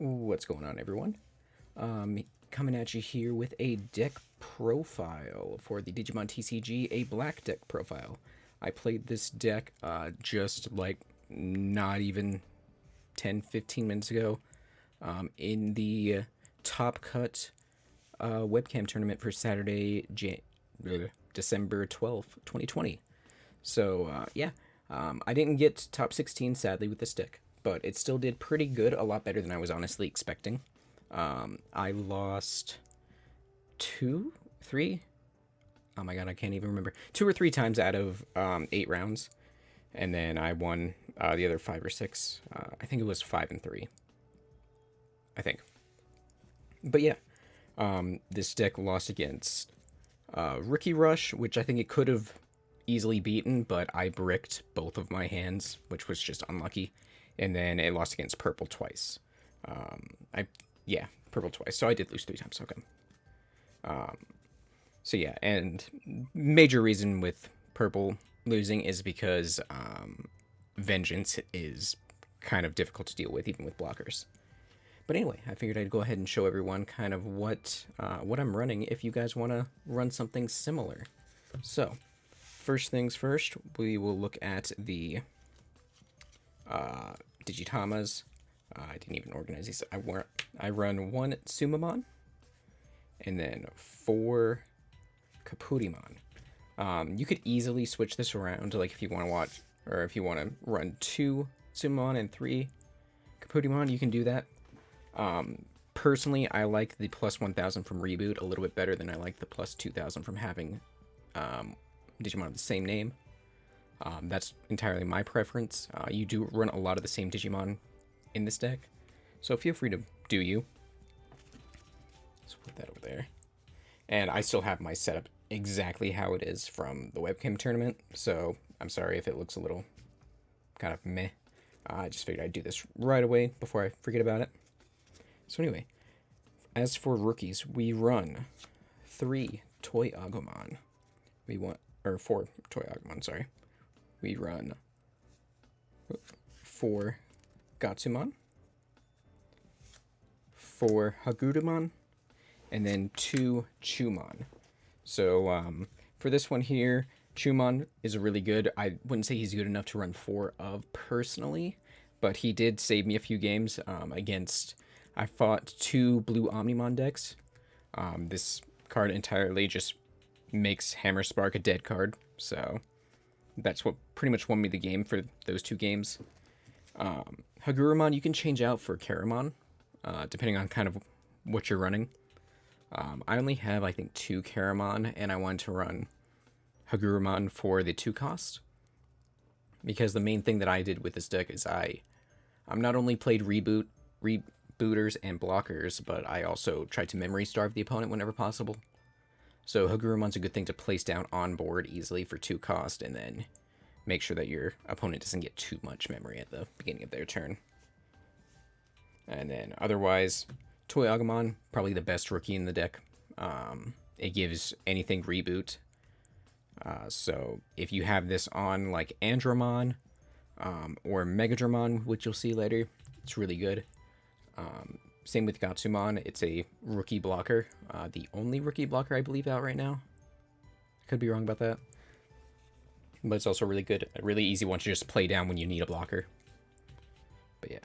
What's going on, everyone? Coming at you here with a deck profile for the Digimon TCG, a black deck profile. I played this deck just like not even 10-15 minutes ago in the Top Cut webcam tournament for Saturday, December 12th, 2020. So, yeah, I didn't get top 16, sadly, with this deck, but it still did pretty good, a lot better than I was honestly expecting. I lost two, three, oh my god, I can't even remember, 2 or 3 times out of 8 rounds, and then I won the other 5 or 6. I think it was 5-3, I think. But yeah, this deck lost against Rookie Rush, which I think it could have easily beaten, but I bricked both of my hands, which was just unlucky. And then it lost against Purple twice. Purple twice. So I did lose 3 times. Okay. So yeah, and major reason with Purple losing is because Vengeance is kind of difficult to deal with, even with blockers. But anyway, I figured I'd go ahead and show everyone kind of what I'm running if you guys want to run something similar. So, first things first, we will look at the Digitamas. I didn't even organize these. I run 1 Chuumon and then 4 Piedmon. You could easily switch this around, like if you want to watch, or if you want to run 2 Chuumon and 3 Piedmon, you can do that. Personally, I like the plus 1000 from Reboot a little bit better than I like the plus 2000 from having Digimon of the same name. That's entirely my preference. You do run a lot of the same Digimon in this deck, so feel free to do you. Let's put that over there. And I still have my setup exactly how it is from the webcam tournament, so I'm sorry if it looks a little kind of meh. I just figured I'd do this right away before I forget about it. So anyway, as for rookies, we run 3 Toy Agumon. We want, or 4 Toy Agumon, sorry. We run 4 Gatsumon, 4 Hagurumon, and then 2 Chuumon. So for this one here, Chuumon is really good. I wouldn't say he's good enough to run 4 of personally, but he did save me a few games against... I fought 2 blue Omnimon decks. This card entirely just makes Hammer Spark a dead card, so that's what pretty much won me the game for those 2 games. Hagurumon you can change out for Karamon, depending on kind of what you're running. I only have, I think, 2 Karamon, and I wanted to run Hagurumon for the 2 cost, because the main thing that I did with this deck is I'm not only played rebooters and blockers, but I also tried to memory starve the opponent whenever possible. So Hagurumon's a good thing to place down on board easily for 2 cost, and then make sure that your opponent doesn't get too much memory at the beginning of their turn. And then otherwise, Toy Agumon, probably the best rookie in the deck. It gives anything reboot. So if you have this on like Andromon or Megadramon, which you'll see later, it's really good. Same with Gatsumon, it's a rookie blocker. The only rookie blocker I believe out right now. Could be wrong about that. But it's also really good, a really easy one to just play down when you need a blocker. But yeah.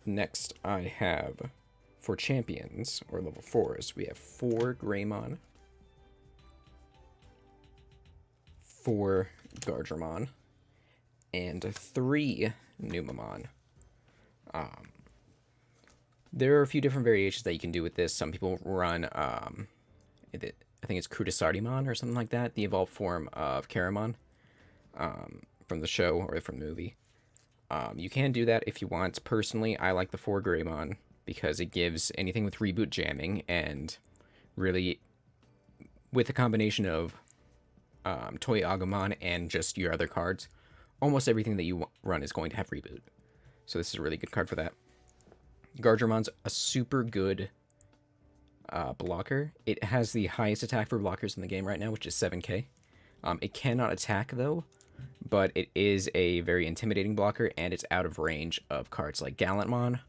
Next I have, for champions, or level 4s, we have 4 Greymon, 4 Gardramon, and 3 Numamon. There are a few different variations that you can do with this. Some people run, I think it's Krudasardimon or something like that, the evolved form of Karamon from the show or from the movie. You can do that if you want. Personally, I like the 4 Greymon because it gives anything with reboot jamming, and really, with a combination of Toy Agumon and just your other cards, almost everything that you run is going to have reboot. So this is a really good card for that. Gardramon's a super good blocker. It has the highest attack for blockers in the game right now, which is 7k. It cannot attack, though, but it is a very intimidating blocker, and it's out of range of cards like Gallantmon,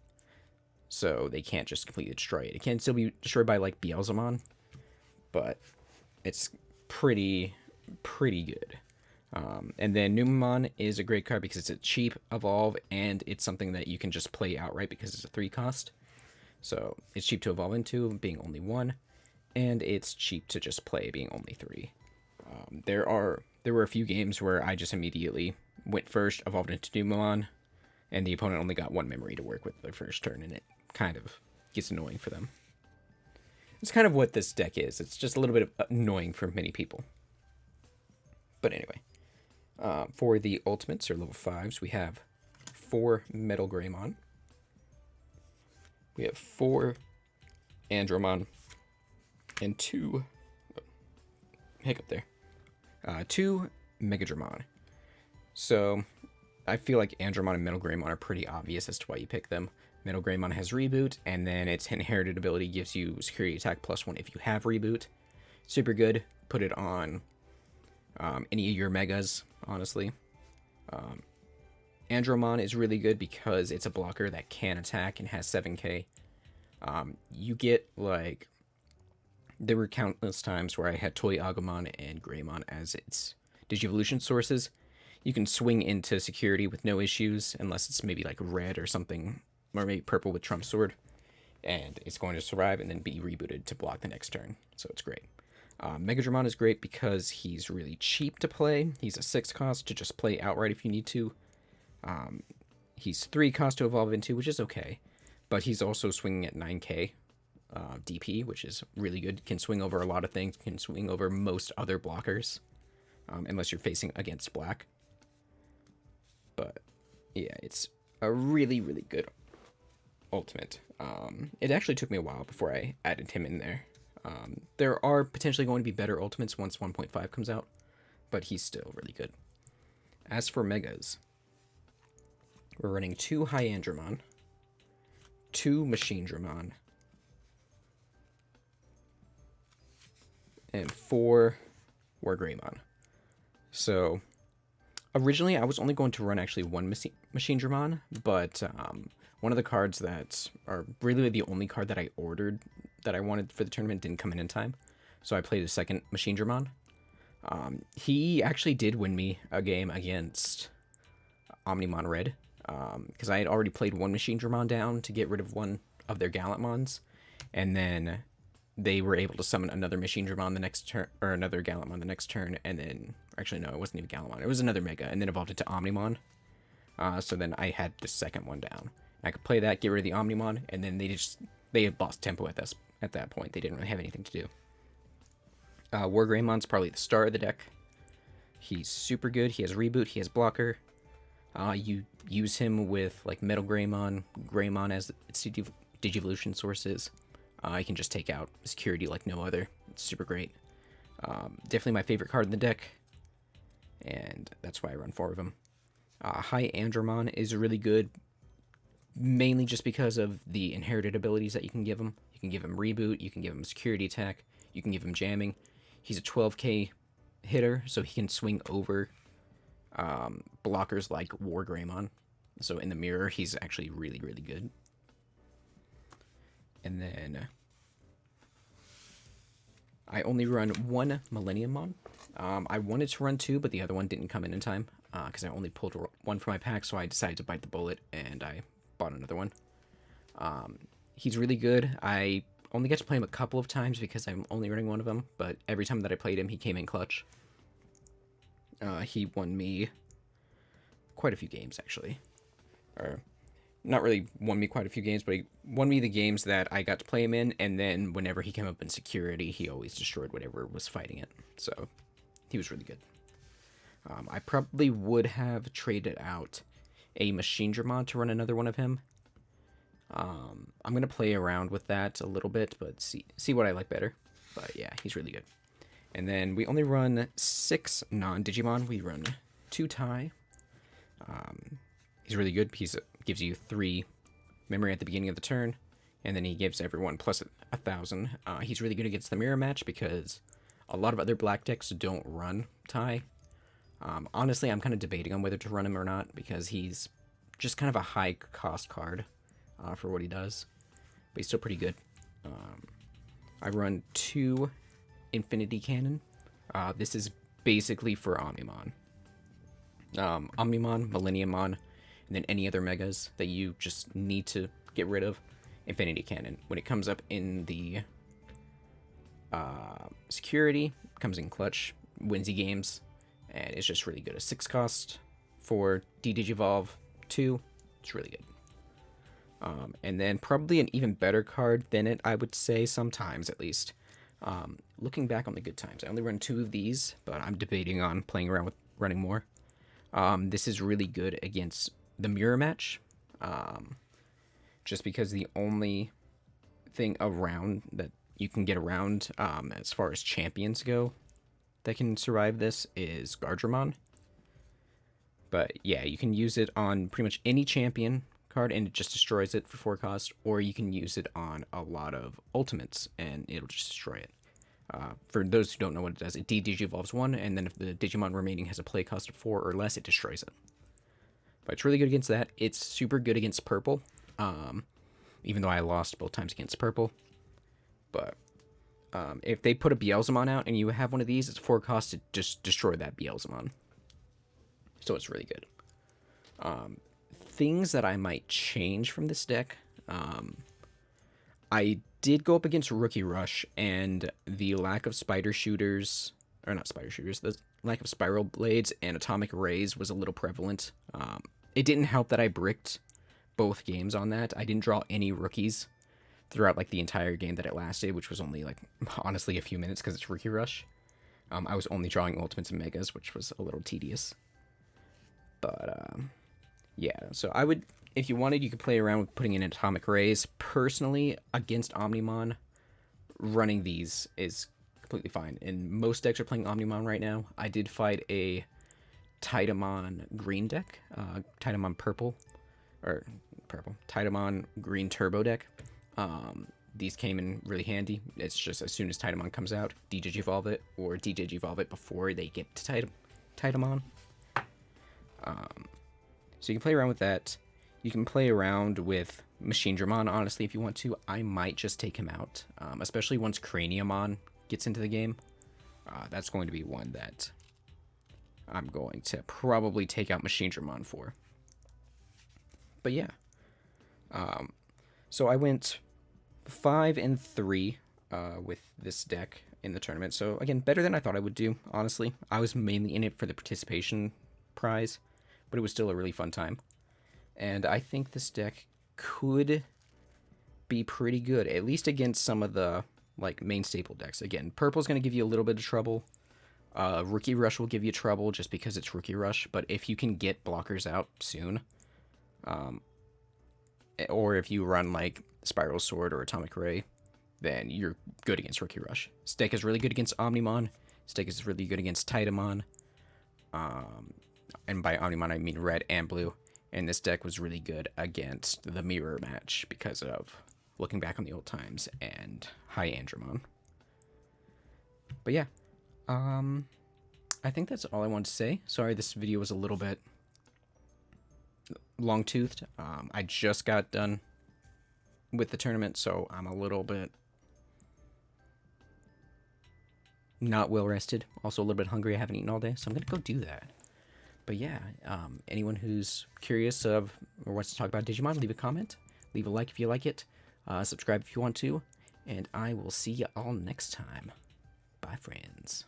so they can't just completely destroy it. It can still be destroyed by like Beelzemon, but it's pretty good. And then Numemon is a great card because it's a cheap evolve, and it's something that you can just play outright because it's a 3 cost. So it's cheap to evolve into, being only 1, and it's cheap to just play, being only 3. There were a few games where I just immediately went first, evolved into Numemon, and the opponent only got 1 memory to work with their first turn, and it kind of gets annoying for them. It's kind of what this deck is. It's just a little bit annoying for many people. But anyway. For the ultimates, or level 5s, we have 4 Metal Greymon. We have 4 Andromon. And 2... hiccup there. 2 Megadramon. So, I feel like Andromon and Metal Greymon are pretty obvious as to why you pick them. Metal Greymon has Reboot, and then its inherited ability gives you Security Attack +1 if you have Reboot. Super good. Put it on any of your Megas, honestly. Andromon is really good because it's a blocker that can attack and has 7k. You get, like... There were countless times where I had Toy Agumon and Greymon as its Digivolution sources. You can swing into security with no issues, unless it's maybe like red or something, or maybe purple with Trump Sword, and it's going to survive and then be rebooted to block the next turn, so it's great. Megadramon is great because he's really cheap to play. He's a 6 cost to just play outright if you need to. He's 3 cost to evolve into, which is okay, but he's also swinging at 9k. DP, which is really good. Can swing over a lot of things, can swing over most other blockers, unless you're facing against black. But yeah, it's a really good ultimate. It actually took me a while before I added him in there. There are potentially going to be better ultimates once 1.5 comes out, but he's still really good. As for Megas, we're running 2 Hyandramon, 2 Machinedramon, and 4 Wargreymon. So, originally I was only going to run actually 1 Machinedramon, but one of the cards that are really the only card that I ordered that I wanted for the tournament didn't come in time. So I played a second Machinedramon. He actually did win me a game against Omnimon Red, because I had already played 1 Machinedramon down to get rid of one of their Gallantmons, and then they were able to summon another Machinedramon the next turn, or another Gallantmon the next turn, and then, actually no, it wasn't even Gallantmon, it was another Mega, and then evolved into Omnimon. So then I had the second one down. I could play that, get rid of the Omnimon, and then they had lost tempo at that point. They didn't really have anything to do. Wargreymon's probably the star of the deck. He's super good. He has Reboot. He has Blocker. You use him with like Metal Greymon as its Digivolution sources. You can just take out security like no other. It's super great. Definitely my favorite card in the deck, and that's why I run 4 of them. Hyandramon is really good, mainly just because of the inherited abilities that you can give him. You can give him Reboot, you can give him Security Attack, you can give him Jamming. He's a 12k hitter, so he can swing over blockers like Wargreymon. So in the mirror, he's actually really good. And then I only run 1 Millenniummon. I wanted to run 2, but the other one didn't come in time, because I only pulled 1 from my pack, so I decided to bite the bullet, and I bought another one. He's really good. I only get to play him a couple of times because I'm only running 1 of them, but every time that I played him, he came in clutch. He won me quite a few games, actually. Or, not really won me quite a few games, but he won me the games that I got to play him in, and then whenever he came up in security, he always destroyed whatever was fighting it. So, he was really good. I probably would have traded out a Machinedramon to run another one of him. I'm going to play around with that a little bit, but see what I like better. But yeah, he's really good. And then we only run 6 non-Digimon. We run 2 Tai. He's really good. He gives you 3 memory at the beginning of the turn, and then he gives everyone plus 1,000. He's really good against the mirror match because a lot of other black decks don't run Tai. Honestly, I'm kind of debating on whether to run him or not because he's just kind of a high cost card for what he does, but he's still pretty good. I run 2 Infinity Cannon. This is basically for Omnimon. Omnimon, Millenniumon, and then any other megas that you just need to get rid of. Infinity Cannon. When it comes up in the security, comes in clutch, wins you games, and it's just really good. A 6 cost for De-digivolve 2. It's really good. And then probably an even better card than it, I would say, sometimes at least. Looking back on the good times, I only run 2 of these, but I'm debating on playing around with running more. This is really good against the mirror match, just because the only thing around that you can get around as far as champions go that can survive this is Gardramon. But yeah, you can use it on pretty much any champion card and it just destroys it for 4 cost, or you can use it on a lot of ultimates and it'll just destroy it. For those who don't know what it does, it de-digivolves 1, and then if the Digimon remaining has a play cost of 4 or less, it destroys it. But it's really good against that. It's super good against purple, even though I lost both times against purple. But if they put a Beelzemon out and you have one of these, it's 4 cost to just destroy that Beelzemon. So it's really good. Things that I might change from this deck. I did go up against Rookie Rush, and the lack of spider shooters, or not spider shooters, the lack of spiral blades and atomic rays was a little prevalent. It didn't help that I bricked both games on that. I didn't draw any rookies throughout like the entire game that it lasted, which was only like honestly a few minutes because it's Rookie Rush. I was only drawing ultimates and megas, which was a little tedious. But yeah, so I would, if you wanted, you could play around with putting in atomic rays. Personally, against Omnimon, running these is completely fine. And most decks are playing Omnimon right now. I did fight a Titamon green deck, Titamon Purple, Titamon green turbo deck. These came in really handy. It's just as soon as Titamon comes out, de-digivolve it, or de-digivolve it before they get to Titamon. So you can play around with that. You can play around with Machinedramon, honestly, if you want to. I might just take him out, especially once Craniumon gets into the game. That's going to be one that I'm going to probably take out Machinedramon for. But yeah. So I went 5-3 with this deck in the tournament. So again, better than I thought I would do, honestly. I was mainly in it for the participation prize, but it was still a really fun time. And I think this deck could be pretty good, at least against some of the like main staple decks. Again, purple's going to give you a little bit of trouble. Rookie Rush will give you trouble just because it's Rookie Rush, but if you can get blockers out soon, or if you run like Spiral Sword or Atomic Ray, then you're good against Rookie Rush. This deck is really good against Omnimon. This deck is really good against Titamon. And by Omnimon, I mean red and blue. And this deck was really good against the mirror match because of looking back on the old times and High Andromon. But yeah, I think that's all I want to say. Sorry, this video was a little bit long-toothed. I just got done with the tournament, so I'm a little bit not well rested. Also a little bit hungry. I haven't eaten all day, so I'm gonna go do that. But yeah, anyone who's curious of or wants to talk about Digimon, leave a comment, leave a like if you like it, subscribe if you want to, and I will see you all next time. Bye, friends.